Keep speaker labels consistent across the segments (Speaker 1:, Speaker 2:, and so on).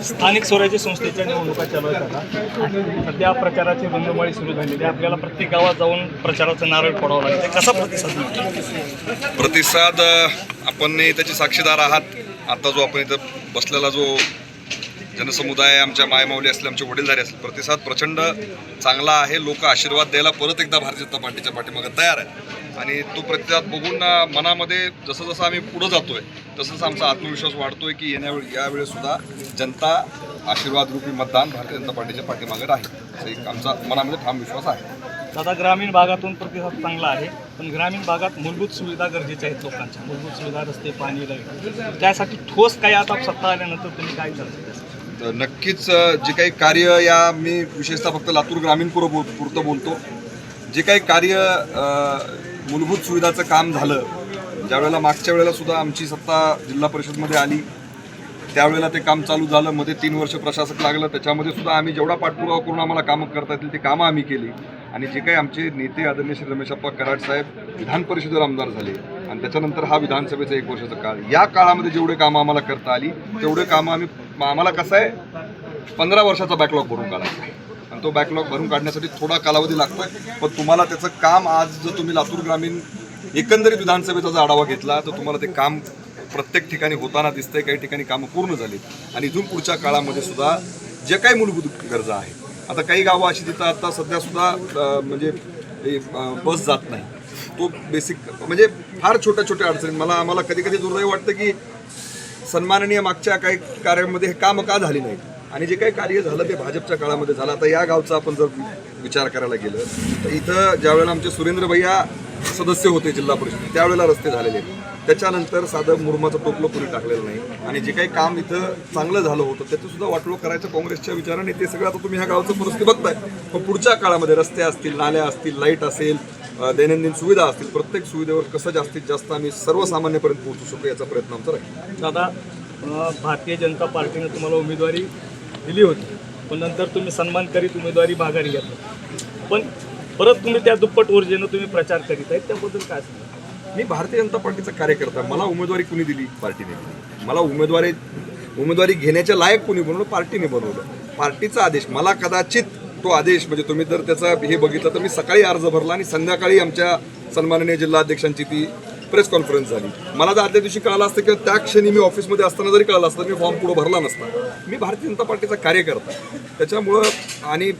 Speaker 1: स्थानिक स्वराज्य संस्थेच्या निवडणुका चालू आहेत आता. सध्या प्रचाराची रंगमाळी सुरू झालेली आहे. आपल्याला प्रत्येक गावात जाऊन प्रचाराचं नारळ फोडावं लागते. कसा प्रतिसाद मिळतो?
Speaker 2: प्रतिसाद आपण त्याची साक्षीदार आहात. आता जो आपण इथं बसलेला जो जनसमुदाय आमच्या मायमाऊली असले, आमचे वडीलधारी असले, प्रतिसाद प्रचंड चांगला आहे. लोक आशीर्वाद द्यायला परत एकदा भारतीय जनता पार्टीच्या पाठीमागे तयार आहे आणि तो प्रतिसाद बघून मनामध्ये जसं जसं आम्ही पुढं जातोय तसंच आमचा आत्मविश्वास वाढतोय की यावेळेस सुद्धा जनता आशीर्वादरूपी मतदान भारतीय जनता पार्टीच्या पाठीमागे राहील, असं एक आमचा मनामध्ये ठाम विश्वास आहे.
Speaker 1: आता ग्रामीण भागातून प्रतिसाद चांगला आहे, पण ग्रामीण भागात मूलभूत सुविधा गरजेच्या आहेत. लोकांच्या मूलभूत सुविधा, रस्ते, पाणी, लाईट, त्यासाठी ठोस काही आता सत्ता आल्यानंतर तुम्ही काय करता?
Speaker 2: तर नक्कीच जे काही कार्य मी विशेषतः फक्त लातूर ग्रामीण पुरतं बोलतो. जे काही कार्य मूलभूत सुविधाचं काम झालं, ज्यावेळेला मागच्या वेळेला सुद्धा आमची सत्ता जिल्हा परिषदमध्ये आली त्यावेळेला ते काम चालू झालं. मध्ये 3 वर्ष प्रशासक लागलं, त्याच्यामध्ये सुद्धा आम्ही जेवढा पाठपुरावा करून आम्हाला कामं करता येतील ते कामं आम्ही केली. आणि जे काही आमचे नेते आदरणीय श्री रमेशप्पा कराड साहेब विधान परिषदेवर आमदार झाले आणि त्याच्यानंतर हा विधानसभेचा 1 वर्षाचा काळ, या काळामध्ये जेवढे कामं आम्हाला करता आली तेवढे कामं आम्हाला कसं आहे 15 वर्षाचा बॅकलॉग भरून काढायचा आहे आणि तो बॅकलॉग भरून काढण्यासाठी थोडा कालावधी लागतोय. पण तुम्हाला त्याचं काम आज जर तुम्ही लातूर ग्रामीण एकंदरीत विधानसभेचा जर आढावा घेतला तर तुम्हाला ते काम प्रत्येक ठिकाणी होताना दिसतंय. काही ठिकाणी कामं पूर्ण झाली आणि इथून पुढच्या काळामध्ये सुद्धा जे काही मूलभूत गरजा आहेत, आता काही गावं अशी तिथं आता सध्या सुद्धा म्हणजे बस जात नाही, तो बेसिक म्हणजे फार छोट्या छोट्या अडचणी. आम्हाला कधी कधी दुर्दैव वाटतं की सन्माननीय मागच्या काही कार्यामध्ये हे कामं का झाली नाही आणि जे काही कार्य झालं ते भाजपच्या काळामध्ये झालं. आता या गावचा आपण जर विचार करायला गेलं तर इथं ज्यावेळेला आमचे सुरेंद्र भैया सदस्य होते जिल्हा परिषद त्यावेळेला रस्ते झालेले आहेत. त्याच्यानंतर साधं मुरुमाचं टोपलं कोणी टाकलेलं नाही आणि जे काही काम इथं चांगलं झालं होतं त्याचं सुद्धा वाटोळं करायचं काँग्रेसच्या विचाराने. ते सगळं आता तुम्ही ह्या गावचं परिस्थिती बघताय. पण पुढच्या काळामध्ये रस्ते असतील, नाल्या असतील, लाईट असेल, दैनंदिन सुविधा असतील, प्रत्येक सुविधेवर कसं जास्तीत जास्त आम्ही सर्वसामान्यपर्यंत पोहोचू शकू याचा प्रयत्न आमचा राहील.
Speaker 1: दादा, भारतीय जनता पार्टीने तुम्हाला उमेदवारी दिली होती, पण नंतर तुम्ही सन्मान करीत उमेदवारी माघारी घेतली, पण परत तुम्ही त्या दुप्पट ऊर्जेनं तुम्ही प्रचार करीत आहेत, त्याबद्दल काय सांगा?
Speaker 2: मी भारतीय जनता पार्टीचा कार्यकर्ता. मला उमेदवारी कुणी दिली? पार्टीने दिली. मला उमेदवारी घेण्याच्या लायक कुणी बनवलं? पार्टीने बनवलं. पार्टीचा आदेश, मला कदाचित तो आदेश म्हणजे तुम्ही जर त्याचा हे बघितलं तर मी सकाळी अर्ज भरला आणि संध्याकाळी आमच्या सन्माननीय जिल्हाध्यक्षांची ती प्रेस कॉन्फरन्स झाली. मला जर आदल्या दिवशी कळालं असतं किंवा त्या क्षणी मी ऑफिसमध्ये असताना जरी कळालं असतं मी फॉर्म पुढे भरला नसता. मी भारतीय जनता पार्टीचा कार्यकर्ता त्याच्यामुळं आणि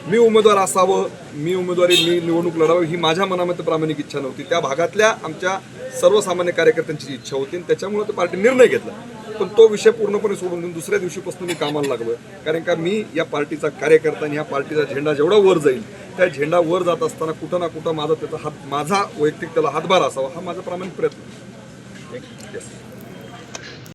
Speaker 2: मी उमेदवार असावं, मी निवडणूक लढावं ही माझ्या मनामध्ये प्रामाणिक इच्छा नव्हती. त्या भागातल्या आमच्या सर्वसामान्य कार्यकर्त्यांची इच्छा होती आणि त्याच्यामुळे ते पार्टी निर्णय घेतला. पण तो विषय पूर्णपणे सोडून देऊन दुसऱ्या दिवशीपासून मी कामाला लागलो. कारण का मी या पार्टीचा कार्यकर्ता आणि ह्या पार्टीचा झेंडा जेवढा वर जाईल त्या झेंडा वर जात असताना कुठं ना कुठं माझा वैयक्तिक त्याला हातभार असावा हा माझा प्रामाणिक प्रयत्न.